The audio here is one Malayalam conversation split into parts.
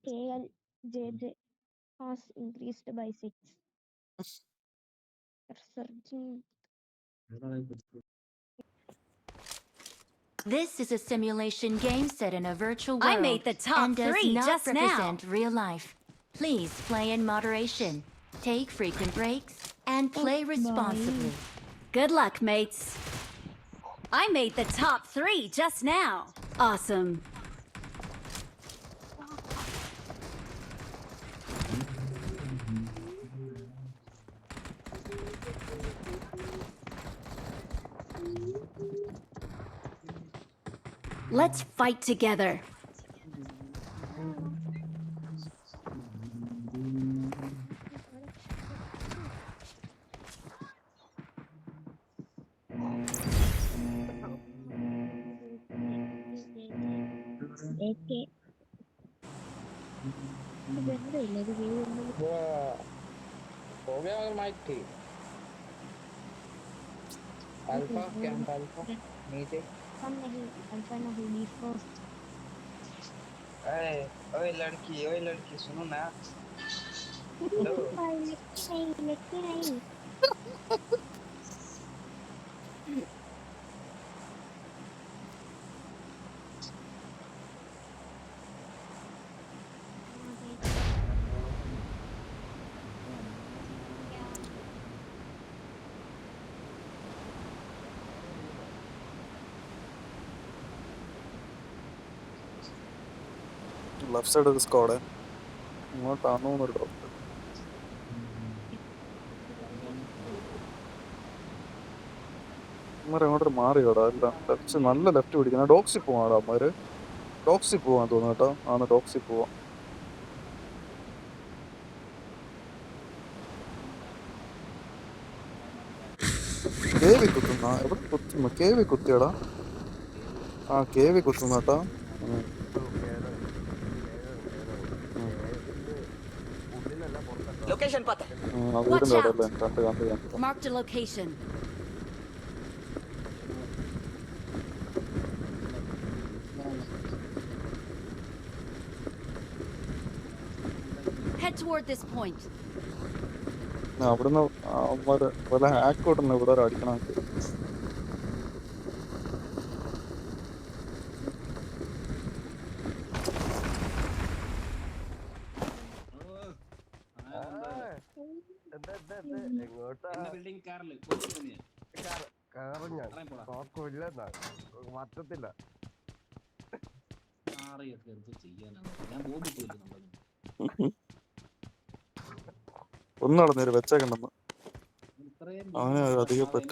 KLJJ has increased by 6. Surging. This is a simulation game set in a virtual I world made the top and does 3 not just now. represent real life. Please play in moderation, take frequent breaks, and play responsibly. Good luck, mates. I made the top 3 just now. Awesome. Let's fight together. AK. हो गया अगर माइक थी अल्फा कैंप अल्फा नीचे अल्फा नहीं बी फर्स्ट। ओए लड़की सुनो ना हेलो लड़की नहीं ലെഫ്റ്റ് സൈഡ് ഒരു സ്ക്വാഡ് ഇങ്ങോട്ടാണോ എന്നൊരു ഡൗട്ട്. അമ്മമാരെ അങ്ങോട്ട് മാറിയോടാ എല്ലാം ലെഫ്റ്റ് നല്ല ലെഫ്റ്റ് പിടിക്കുന്ന ഡോക്സി പോവാടാ അമ്മമാര്. ഡോക്സി പോവാൻ തോന്നുന്നു കേട്ടോ. ആണ് ഡോക്സി പോവാം. കേവി കുത്തുന്ന എവിടെ കുത്തുന്നു? കേവി കുത്തിയടാ. ആ കേവി കുത്തുന്ന കേട്ടോ. Watch വീടിൻ്റെ അവിടെ out. അല്ലേ? കണ്ട് Marked a location. Head toward this point. അവിടുന്ന് അവന്മാര് വല്ല ഹാക്കോട്ടെന്ന് ഇവിടെ ഒരു അടിക്കണം. മാറ്റത്തില്ല ഒന്നും നടന്നേര് വെച്ചേക്കണ്ടെന്ന് അവന് അധികം പറ്റ.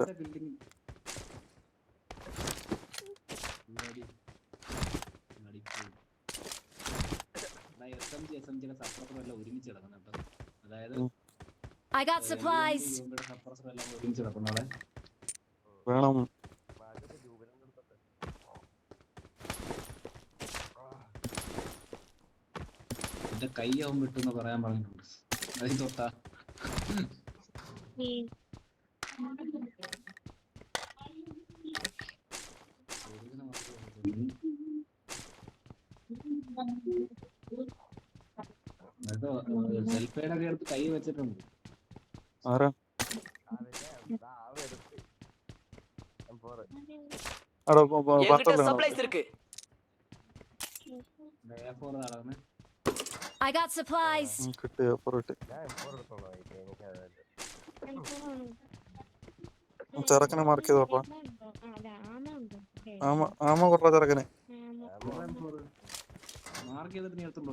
I got supplies. വേണം എന്റെ കൈയാവും വിട്ടെന്ന് പറയാൻ പറഞ്ഞിട്ടുണ്ട്. അതിൽ തൊട്ടാ സെൽഫയുടെ ഒക്കെ അടുത്ത് കൈ വെച്ചിട്ടുണ്ട്. ആരാ അവിടെ I got supplies. കിട്ടി അപ്പുറട്ട് ചെറുക്കനെ മാർക്ക് ചെയ്തോപ്പാ. ആമ കുറ ചെറുക്കനെ മാർക്ക് ചെയ്തിട്ട് നീ എടുത്തുണ്ടോ?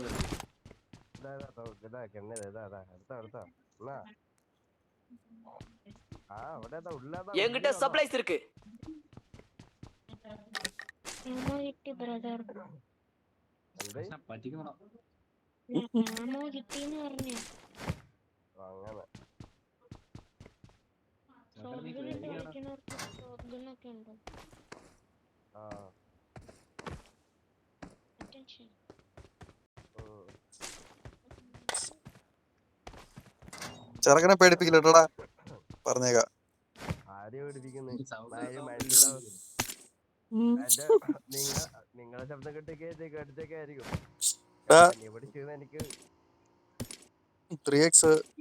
என்கிட்ட சப்ளைஸ் இருக்கு. പറ്റിക്കണോ? കിട്ടിന്ന് പറഞ്ഞു. ചെറുക്കനെ പേടിപ്പിക്കില്ലട്ടാ പറഞ്ഞേക്കാം. നിങ്ങളെ ശബ്ദം കേട്ടേക്കായിരിക്കും ആ, പനി പിടിച്ചത് എനിക്ക് 3x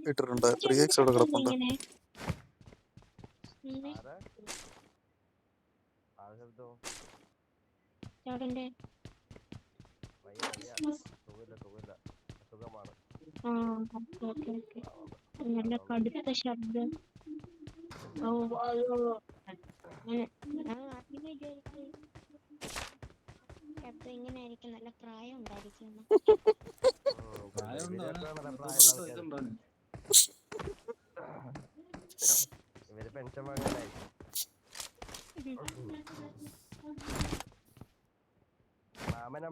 ഇട്ടിട്ടുണ്ട്. 3x ഇവിടെ കിടപ്പുണ്ട്. എങ്ങനെ ഉം, ആരാ ആ ശബ്ദം ചേട്ടന്റെ വയ്യ സുഖമില്ല അസുഖമാണ് ആ ഓക്കെ ഓക്കെ നല്ല കടുത്ത ശബ്ദം. ഓ അങ്ങനെ ഞാൻ ആദ്യമേ വിചാരിച്ചു ശബ്ദം ഇങ്ങനെ ആയിരിക്കും, നല്ല പ്രായം ഉണ്ടായിരിക്കും എന്ന്. ഇവര് പെൻഷൻ വാങ്ങാനായി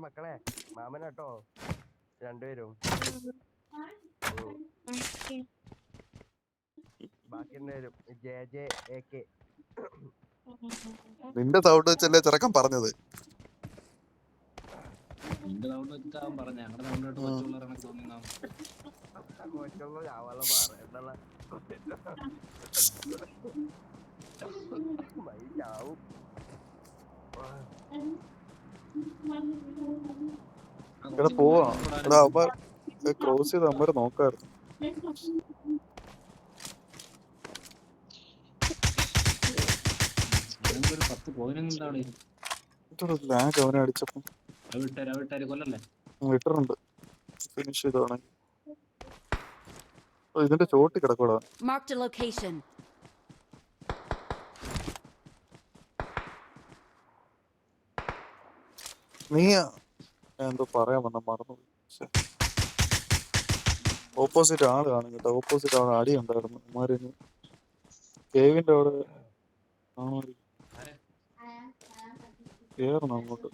മക്കളെ മാമനാട്ടോ രണ്ടുപേരും ഓക്കെ. ബാക്കി രണ്ടുപേരും JJ AK നിന്റെ സൗണ്ട് വെച്ചല്ലേ ചെറുക്കൻ പറഞ്ഞത്. നിന്റെ സൗണ്ട് വെച്ചിട്ടാവും പറഞ്ഞ ഞങ്ങളുടെ സൗണ്ട് കേട്ട് കൊച്ചുള്ള കണക്ക് തോന്നിന്നാവും. കൊച്ചുള്ള ചാവാളം പറയണ്ടല്ല ചാവും ഇവിടെ പോവാ. എടാ അവന്മാർ ക്രോസ് ചെയ്ത് അവന്മാർ നോക്കായിരുന്നു. ഞങ്ങൾക്കൊരു 10 പോയിനും എന്താണ് ലാഗ് അവനെ അടിച്ചപ്പോ അവിട്ടാര് കൊല്ലല്ലേ. ഇട്ടിട്ടുണ്ട്. ഫിനിഷ് ചെയ്തോണെങ്കിൽ ഇതിന്റെ ചോട്ടി കിടക്കൂടാ. Marked a location. നീ എന്തോ പറയാൻ വന്ന മറന്നു. ഓപ്പോസിറ്റ് ആള് കാണും കേട്ടോ. ഓപ്പോസിറ്റ് ആള് അടി ഉണ്ടായിരുന്നു. അവന്മാര് കേവിന്റെ അവിടെ ആണോ കേറണം അങ്ങോട്ട്.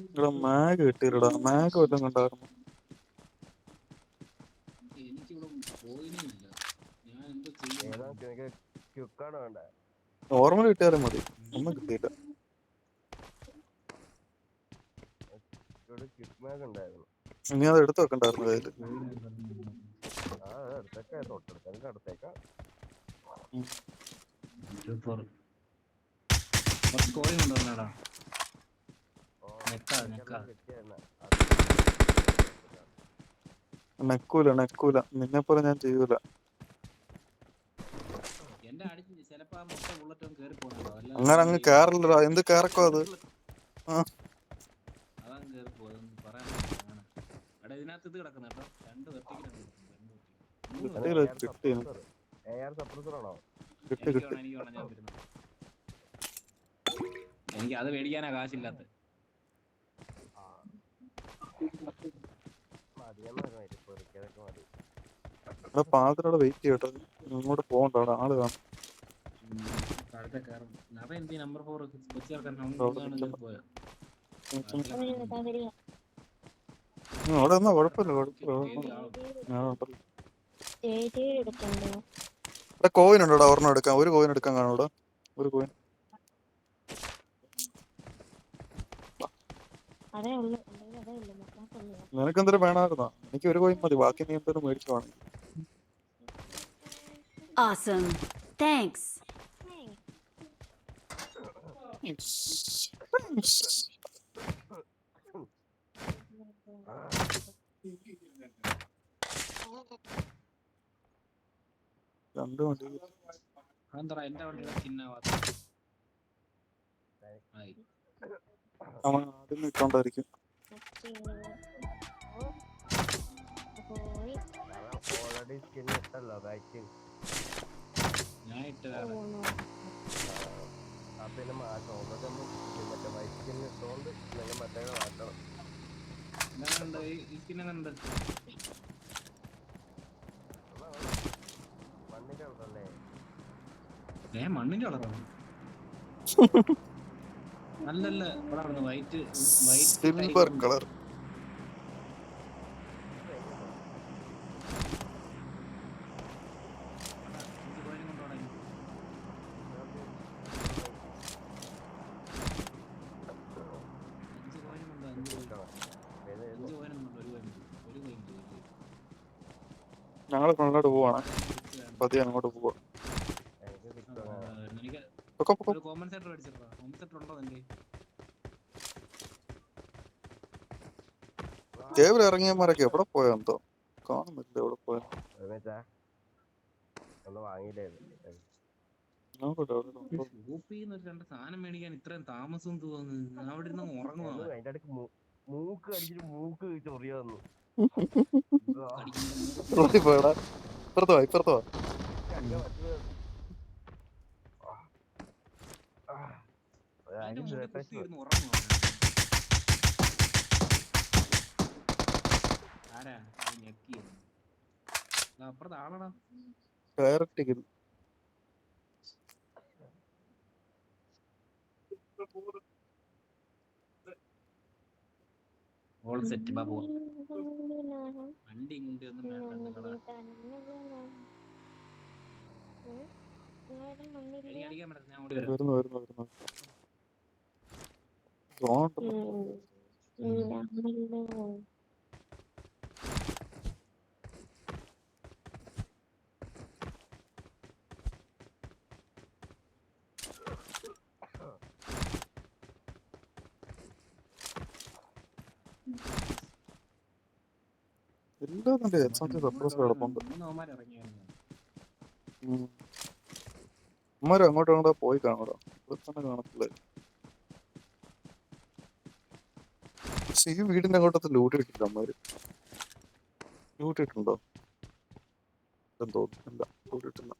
ഇവിടെ മാഗ് കിട്ടിയില്ലടാ. മാഗ് വല്ലതും കണ്ടായിരുന്നു. എനിക്കിവിടെ പോയിനേ ഇല്ല. ഞാൻ എന്തോ ചെയ്യാൻ ക്യുക്കാണ് വേണ്ട നോർമൽ കിട്ടിയാലും മതി. ഒന്നും കിട്ടിയില്ല. ഇവിടെ ക്യുക്ക് മാഗ് ഉണ്ടായിരുന്നു. ഇനി അത് എടുത്തു വെക്കണ്ടായിരുന്നു കയ്യില്. ആ എടുത്തേക്കാ തൊട്ടെടുത്താലും അടുത്തേക്കാ കുറച്ച് കോയിൻ കൊണ്ടുവന്നാടാ. നെക്കൂല നിന്നെ പോലെ ഞാൻ ചെയ്യൂല. എന്റെ അടിച്ച് ചിലപ്പോ ആ മൊത്തം ബുള്ളറ്റ് കേറി പോകണോ. അങ്ങനെ അങ്ങ് കേറില്ലടാ. എന്ത് കേറക്കോ അത്. അതാണ് കേറി പോയതെന്ന് പറയാൻ. എടാ ഇതിനകത്ത് ഇത് കിടക്കുന്ന കേട്ടോ. 2 വെർട്ടിക്കലാണ് കിട്ടി. AR സപ്രസറാണോ? കിട്ടി. എനിക്ക് വേണം ഞാൻ വരുന്നത്. എനിക്ക് അത് മേടിക്കാനാ കാശില്ലാത്ത. ഇവിടെ പാത്രയുടെ വെയിറ്റ് ചെയ്യട്ടോ. ഇങ്ങോട്ട് പോകണ്ട. അവിടെ ആള് കാണും. താഴത്തെ കയറും. അവൻ എന്ത് നമ്പർ 4 കൊച്ചി ആൾക്കാരൻ പോയോ. അവിടെ എന്നാ കുഴപ്പമില്ല. ഇവിടെ കോയിൻ ഉണ്ടോടാ. ഒരെണ്ണം എടുക്കാൻ. ഒരു കോയിൻ എടുക്കാൻ കാണും ഇവിടെ. ഒരു കോയിൻ. നിനക്ക് എന്തൊരു വേണമായിരുന്നോ? എനിക്ക് ഒരു കോയിൻ മതി. ബാക്കി നീ എന്തൊരു മേടിച്ചു വേണം. Awesome. Thanks. രണ്ട് വണ്ടി അതെന്താ എന്റെ വണ്ടിയുടെ ചിഹ്നവാ. അവൻ ആദ്യം ഇട്ടോണ്ടായിരിക്കും. ഓൾറെഡി സ്കിൻ ഇട്ടല്ലോ ബാക്ക്. ഞാൻ ഇട്ട് പിന്നെ മാറ്റം ഓൾറെഡി മറ്റേ വൈറ്റ് സ്കിൻ ഇട്ടോണ്ട് നിങ്ങൾ മറ്റേ മാറ്റണം. ഈ സ്കിൻ എങ്ങനെയുണ്ട്? മണ്ണിന്റെ കളറല്ലേ? മണ്ണിന്റെ കളറാണ്. അല്ലല്ല ഇവിടെ വൈറ്റ് സിൽവർ കളർ. ഞങ്ങൾ ഫ്രണ്ടിലോട്ട് പോവാണ്. പതിയെ അങ്ങോട്ട് പോവാ. എനിക്ക് കിട്ടും അങ്ങനെ. എനിക്ക് പൊക്കോ പൊക്കോ. ഒരു കോമൺ സെന്റർ മേടിച്ചിട്ടോ. കോമൺ സെന്റർ ഉണ്ടോ നിന്റെ? കേവിൽ ഇറങ്ങിയമാരൊക്കെ എവിടെ പോയോ എന്തോ കാണുന്നില്ല. എവിടെ പോയോ എന്നുവെച്ചാ ഒന്നും വാങ്ങിയില്ലായിരുന്നു. നോക്കട്ടെ. എവിടെ ഉണ്ടോ? ഷോപ്പിൽ നിന്ന് രണ്ട് സാധനം മേടിക്കാൻ ഇത്രയും താമസം തോന്നുന്നു. അവിടെ ഇരുന്ന് ഉറങ്ങുവാ. അതിന്റെ അടുക്ക് മൂക്ക് അടിച്ചിട്ട് മൂക്ക് ചൊറിയ വന്നു. റോഡിൽ പോയടാ. ഇപ്പുറത്ത് വാ, ഇപ്പുറത്ത് വാ. അടിക്കാൻ പറ്റുന്നത് അതിന്റെ അതിന് മുന്നിൽ കുത്തി പ്രശ്നം. ഇരുന്ന് ഉറങ്ങുവാ. ആരാ ഞെക്കിയത്? അപ്പുറത്ത് ആളടാ. Direct kill. All set Babu. വണ്ടി ഇങ്ങോട്ട് ഒന്നും വേണ്ട നിങ്ങളെ. എനിക്ക് അടിക്കാൻ പറ്റില്ല. ഞാൻ ഓടി വരാം. വരുന്നു വരുന്നു വരുന്നു. തോന്നുന്നുണ്ടല്ലോ. എല്ലാത്തിന്റെ എക്സാമിന്റെ സപ്രസ് കിടപ്പുണ്ട്. മൂന്നവന്മാർ ഇറങ്ങിയായിരുന്നു. അമ്മമാരും അങ്ങോട്ടും അങ്ങോട്ടോ പോയി കാണൂടാ. ഇവിടെ തന്നെ കാണത്തില്ലേ. പക്ഷെ ഈ വീടിന്റെ അങ്ങോട്ടത്ത് ലൂട്ട് കിട്ടില്ല. അമ്മമാര് ലൂട്ട് ഇട്ടുണ്ടോ എന്തോ? ഇല്ല, ലൂട്ട് ഇട്ടില്ല.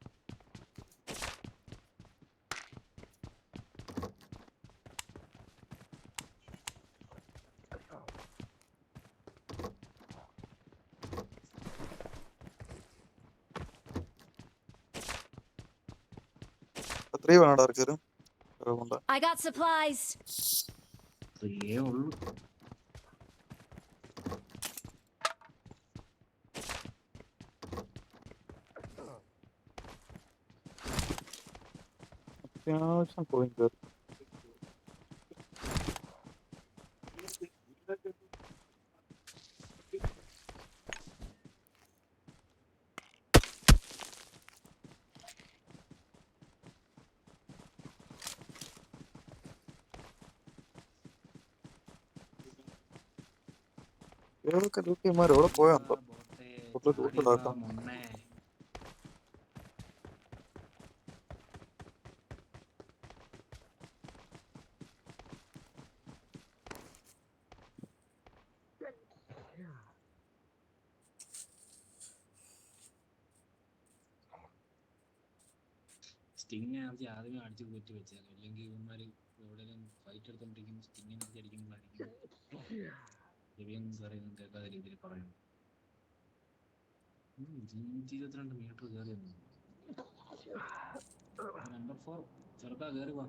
എത്രയും വേണടാ ആർക്കാരും? I got supplies. ഇത്രയേ ഉള്ളൂ. അത്യാവശ്യം പോയി കയറി. ഏതൊക്കെ ലൂട്ടിമാർ എവിടെ പോയാന്തോ? ലൂട്ടിലാക്കാം. സ്റ്റിങ് എനർജി ആദ്യമേ അടിച്ചു കയറ്റി വെച്ചേക്കാം. ഇല്ലെങ്കിൽ ഇവന്മാര് എവിടെയെങ്കിലും ഫൈറ്റ് എടുത്തോണ്ടിരിക്കും. സ്റ്റിങ് എനർജി അടിക്കുമ്പോഴായിരിക്കും പറയുന്നത് കേൾക്കാത്ത രീതിയിൽ പറയുന്നു. 22 മീറ്റർ കയറി നമ്പർ 4 ചെറുതാ കയറി വാ.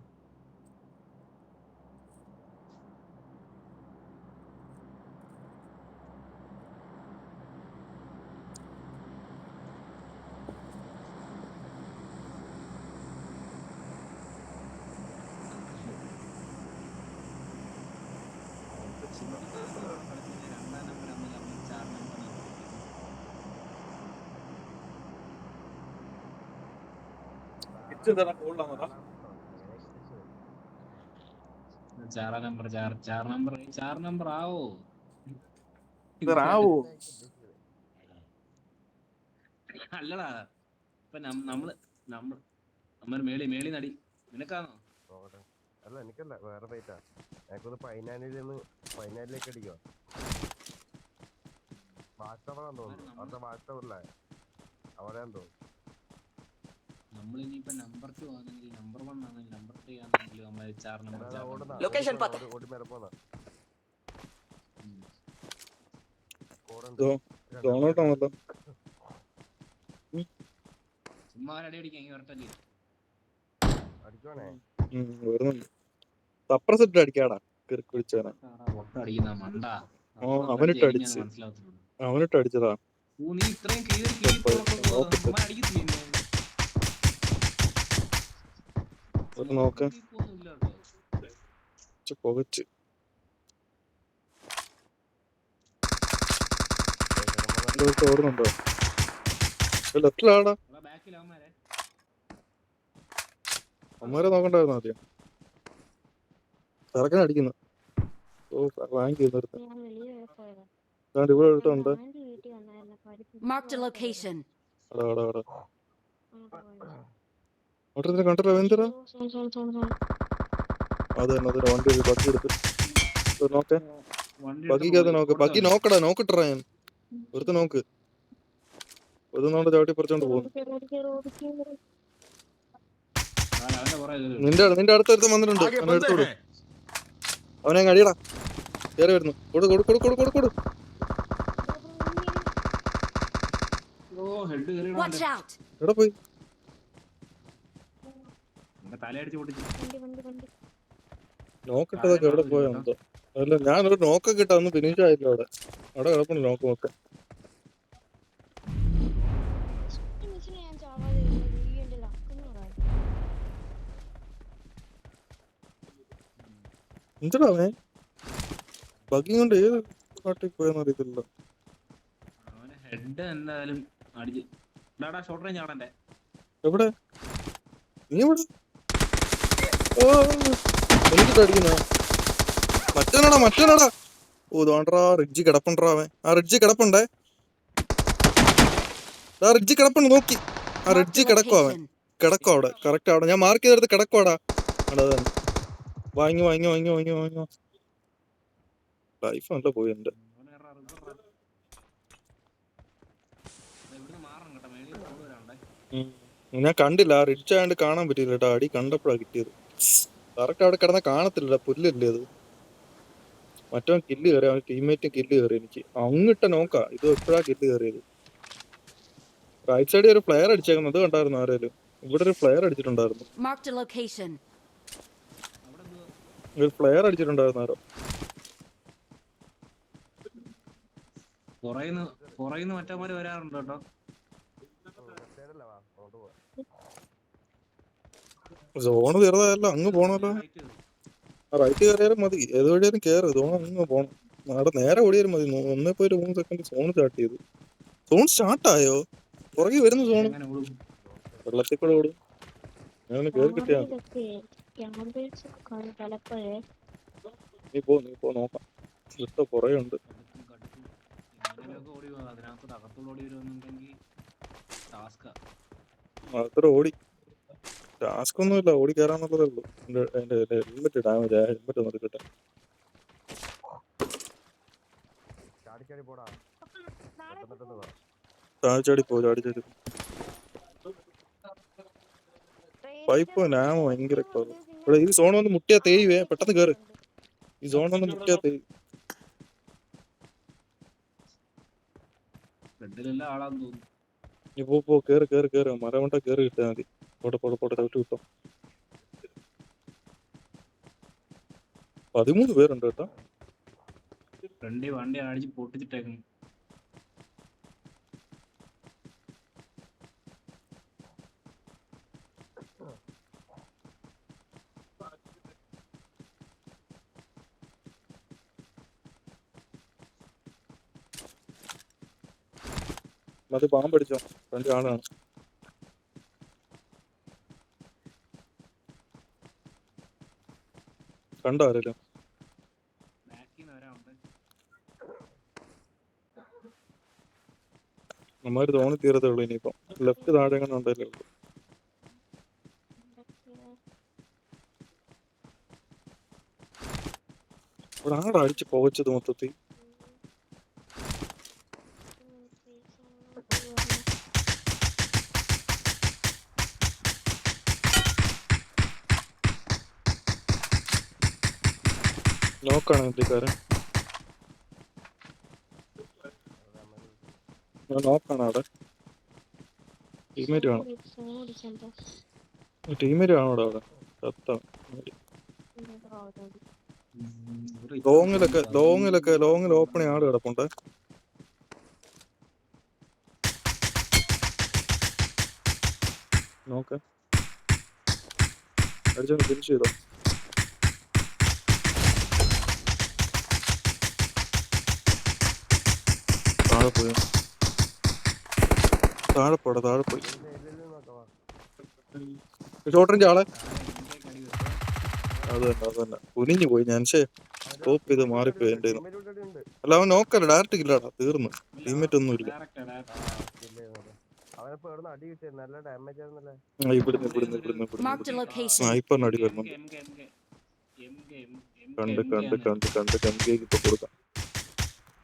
चार नंबर आओ അല്ലടാ. ഇപ്പൊ നമ്മള് മേളി നടി നിനക്കാണോ? അല്ല എനിക്കല്ല, വേറെ ഫൈറ്റാ. എനിക്കൊന്ന് 14 അടിക്കോ. വാട്സപ്പാണെന്ന് തോന്നുന്നു. അവിടുത്തെ വാട്സപ്പല്ലേ അവിടെയാന്ന് തോന്നുന്നു. നമ്മളിനിയിപ്പോ നമ്പർ 2 ആണെങ്കിൽ നമ്പർ 1 ആണെങ്കിൽ നമ്പർ 3 ആണെങ്കിലും നമ്മൾ 4 നമ്പർ ലൊക്കേഷൻ ഓടി മേലെ പോന്ന ചുമ്മാ അടി അടിക്കാൻ വരട്ടല്ലേ അടിക്കണേ. സപ്രസെറ്റ് അടിക്കാടാ. അടിക്കുന്ന മണ്ട അവനിട്ട് അടിച്ച് അവനിട്ട് അടിച്ചതാ. നീ ഇത്രയും നോക്ക് പുകച്ച് ഓടുന്നുണ്ടോ? ലെഫ്റ്റിലാടാ. ബാക്കിൽ അവന്മാരെ അമ്മമാരെ നോക്കണ്ടായിരുന്നു ആദ്യം. ചെറുക്കനെ അടിക്കുന്നു. ഓ റാങ്ക് ചെയ്യുന്നിടത്ത്. ഞാൻ വെളിയിൽ വരെ പോയതാ. അതാണ്ട് ഇവിടെ ഇട്ടുണ്ട്. ആന്റി വീട്ടിൽ വന്നായിരുന്നു. അപ്പൊ അവര് Marked a location. അവിടെ അവിടെ അവിടെ അങ്ങോട്ട് പോയത്. അവിടെ കണ്ടല്ലോ എന്തിനാ സോൺ. അത് തന്നെ അതിന് വണ്ടി ബഗ്ഗി എടുത്ത് നോക്കേ. വണ്ടി ബഗ്ഗിക്കകത്ത് നോക്ക്. ബഗ്ഗി നോക്കടാ. നോക്കിട്ടറാ ഞാൻ ഒരുത്ത് നോക്ക്. ഒരുന്നോണ്ട് ചവിട്ടി പറിച്ചോണ്ട് പോകുന്നു. അവന്റെ പുറകെ നിന്റെ അടുത്ത ഒരുത്തൻ വന്നിട്ടുണ്ട്. അവനെ എടുത്തോട്. അവനെ അടിയടാ. കേറി വരുന്നു. കൊടു. ഹെഡ് കയറി Watch out! എവിടെ പോയി? തലയടിച്ച് പൊട്ടിച്ച്. വണ്ടി. നോക്കിട്ടതൊക്കെ എവിടെ പോയോ എന്തോ. അല്ല ഞാനൊരു നോക്കൊക്കെ ഇട്ടാ ഒന്നും ഫിനിഷ് ആയില്ല അവിടെ. അവിടെ കിടപ്പുണ്ട് നോക്ക്. ഞാൻ ചാവാതെ എന്റെ ലക്കെന്ന് പറയാം. എന്തിനാ അവൻ ബഗ്ഗി കൊണ്ട് ഏത് കാട്ടിൽ പോയെന്ന് അറിയത്തില്ല. അവന് ഹെഡ് എന്തായാലും അടിച്ച്. ഷോർട്ട് റേഞ്ച് ആടന്റെ. എവിടെ നീ എവിടെ? ഓ എനിക്കിട്ട് അടിക്കുന്ന മറ്റേനാടാ. ഓ തോണ്ടറാ റിഡ്ജി കിടപ്പുണ്ടോ അവൻ. ആ റിഡ്ജി കിടപ്പുണ്ടേ. ആ റിഡ്ജി കിടപ്പുണ്ട് നോക്കി. ആ Marked റിഡ്ജി a കിടക്കോ അവൻ. location. കിടക്കോ അവിടെ. കറക്റ്റ് അവിടെ ഞാൻ മാർക്ക് ചെയ്തെടുത്ത് കിടക്കോടാ. അവിടെ തന്നെ വാങ്ങി. ലൈഫ് നല്ല പോയി എന്റെ. ഇവിടുന്ന് മാറണം കേട്ടോ. മേളിൽ റോഡ് വരാണ്ടേ. ഞാൻ കണ്ടില്ല. ആ റിഡ്ജ് ആയതുകൊണ്ട് കാണാൻ പറ്റില്ല കേട്ടോ. അടി കണ്ടപ്പോഴാ കിട്ടിയത്. കറക്റ്റ് അവിടെ കിടന്ന കാണത്തില്ല. പുല്ലല്ലേ അത്. മറ്റവൻ കില്ല് കയറി. അവൻ ടീംമേറ്റും കില്ല് കയറി. എനിക്ക് അങ്ങിട്ട നോക്കാം. ഇത് എപ്പോഴാ കില്ല് കയറിയത്? റൈറ്റ് സൈഡിൽ ഒരു പ്ലെയർ അടിച്ചേക്കുന്നത് കണ്ടായിരുന്നു ആരേലും? ഇവിടെ ഒരു പ്ലെയർ അടിച്ചിട്ടുണ്ടായിരുന്നു. Marked a location. ഒരു പ്ലെയർ അടിച്ചിട്ടുണ്ടായിരുന്നു ആരോ. പുറയിന്ന് മറ്റന്മാര് വരാറുണ്ട് കേട്ടോ. സൈഡല്ലേ വാ അങ്ങോട്ട് പോവാ. സോണ് തീർന്നതല്ല. അങ്ങ് പോണല്ലോ. ആ റൈറ്റ് കയറിയാലും മതി. ഏത് വഴിയാലും കയറി. സോൺ അങ്ങ് പോണം. അവിടെ നേരെ ഓടിയാലും മതി. 1.3 സെക്കൻഡ് സോൺ സ്റ്റാർട്ട് ചെയ്തു. സോൺ സ്റ്റാർട്ടായോ? പുറകെ വരുന്നു സോണ്. എങ്ങനെ ഓടും? വെള്ളത്തിൽ കൂടെ ഓടും. ഞാൻ കയറി കിട്ടിയാ മതി. ക്യാമ്പേഴ്സ് ഒക്കെ കാണും പലപ്പോഴേ. നീ പോ നോക്കാം. ഇഷ്ടം പുറകെ ഉണ്ട്. എങ്ങനെയൊക്കെ ഓടി പോകാം. അതിനകത്തോട് അകത്തോട് ഓടി വരുമെന്നുണ്ടെങ്കിൽ ടാസ്കാ. അത്ര ഓടി ടാസ്ക് ഒന്നുമില്ല. ഓടി കയറാന്നുള്ളതേ ഉള്ളൂ. എന്റെ ഹെൽമെറ്റ് ഡാമേജ് ആയ. ഹെൽമെറ്റ് ഒന്ന് എടുക്കട്ടെ. ചാടി പോടാ. പെട്ടെന്ന് വാ. ചാടി പോ. പൈപ്പോ നാമോ ഭയങ്കര കുറവ്. ഇവിടെ ഈ സോൺ ഒന്ന് മുട്ടിയാ തേയുവേ. പെട്ടെന്ന് കയറി. ഈ സോൺ ഒന്ന് മുട്ടിയാ തേയ്. ബെഡിലെല്ലാം ആളാന്ന് തോന്നുന്നു. നീ പോ കേറ്. മരം കൊണ്ട കേറി കിട്ടാ മതി. പോട്ടെ ഡൗട്ട് കിട്ടോ. 13 പേരുണ്ട് കേട്ടോ. ഫ്രണ്ടി വണ്ടി അടിച്ച് പൊട്ടിച്ചിട്ടേക്കുന്നു. മതി പാമ്പടിച്ചോ. 2 ആളാണ്. കണ്ടോ ആരല്ലോ? ബാക്കിന്ന് വരാറുണ്ട്. നമ്മര് തോന്നി തീരത്തേ ഉള്ളൂ. ഇനിയിപ്പം ലെഫ്റ്റ് താഴെ എങ്ങനെ ഉണ്ടല്ലേ ഉള്ളൂ. ഇവിടെ ആടാ അടിച്ച് പോവച്ചത് മൊത്തത്തിൽ. നോക്കാണ് ഇന്ത്യക്കാരൻ. ഞാൻ നോക്കാണ് അവിടെ. ടീമേറ്റ് കാണും. ടീമേറ്റ് കാണും അവിടെ. ലോങ്ങിൽ ഓപ്പണി ആട് കിടപ്പുണ്ട്. നോക്ക അടിച്ചോണ്ട് ഫിനിഷ് ചെയ്തോ. താഴെ പോടാ, താഴെ പോയി. സൈഡിൽ നോക്കവാ. ഷോർട്ട് റേഞ്ച് ആളെ. കടി വെച്ചോ. അത് തന്നെ കുനിഞ്ഞു പോയി ഞാൻ. ടോപ്പ് ചെയ്ത് മാറിപ്പോയി എന്റെ ടീമേറ്റ് ഇവിടെ ഉണ്ട്. അല്ല, അവൻ നോക്കല്ല, ഡയറക്റ്റ് കില്ലാടാ, തീർന്നു. ടീമേറ്റ് ഒന്നും ഇല്ല. ഡയറക്റ്റ് അവനപ്പോ എവിടെ അടി കിട്ടിയത്? നല്ല ഡാമേജ് ആയിരുന്നല്ലേ? ഇവിടുന്ന് Marked a location. സ്നൈപ്പറിന് അടി വരുന്നുണ്ട്. കണ്ട് ഇപ്പൊ കൊടുക്കാം.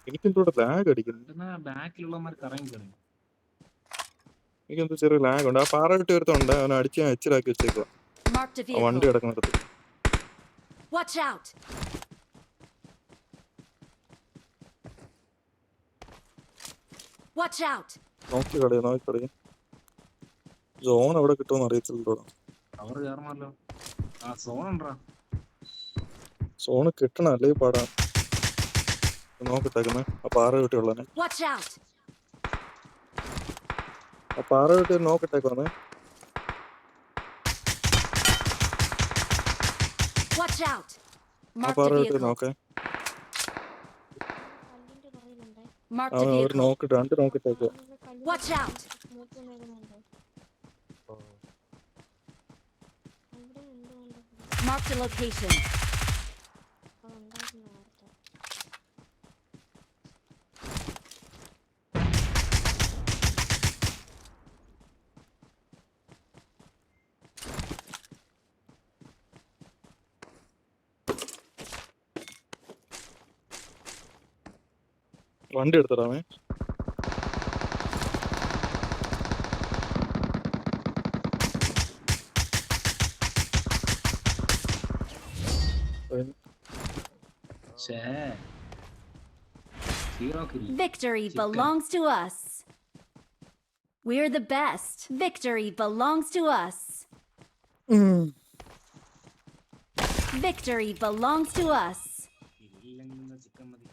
എനിക്കെന്തോടെ ലാഗ് അടിക്കുന്നു. ബാക്കിലുള്ളമാർ കറങ്ങി കളയും. എനിക്കെന്തോ ചെറിയ ലാഗ് ഉണ്ട്. ആ പാറ വിട്ട് വരുത്തുണ്ട്, അവനെ അടിച്ച് ഞാൻ എച്ചിലാക്കി വെച്ചേക്കുക. Marked a ആ വണ്ടി vehicle. കിടക്കുന്നിടത്ത്. Watch out! Watch out! നോക്കി കളയും. സോൺ എവിടെ കിട്ടുമെന്ന് അറിയത്തില്ലോ. അവർ കയറണല്ലോ. ആ സോൺ ഉണ്ടാ. സോണ് കിട്ടണം, അല്ലെങ്കിൽ പാടാം. നോക്കിട്ടേക്കുന്നേ ആ പാറ വീട്ടിയുള്ളനെ. Watch out! ആ പാറ വീട്ടിൽ നോക്കിട്ടേക്കുവന്നേ. Watch out! ആ Marked പാറ a വീട്ടിൽ vehicle. നോക്കേ. കല്ലിന്റെ പുറകിലുണ്ടേ. Marked a our vehicle. നോക്കിട്ട് രണ്ട് നോക്കിട്ടേക്കുക. Watch out! സ്മോക്ക് നേടുന്നുണ്ട്. ഓ. അവിടെ എന്തുകൊണ്ട് Marked a location. അതുണ്ടായിരുന്നു നേരത്തെ. വണ്ടി എടുത്തടാമേ. Hero kill. Victory Chicken. belongs to us. We're the best. Victory belongs to us. Victory belongs to us. ഇല്ലെങ്കിൽ ചിക്കൻ മതി.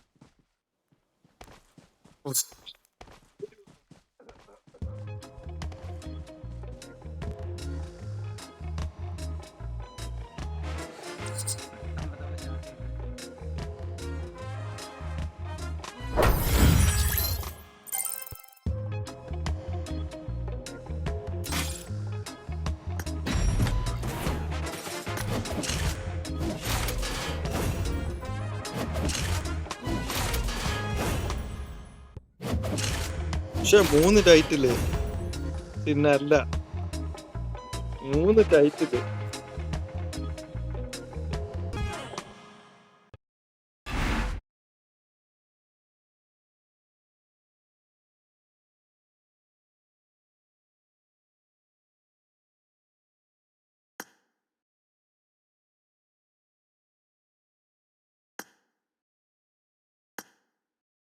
പക്ഷെ 3 ടൈറ്റില് പിന്നെ അല്ല 3 ടൈറ്റില്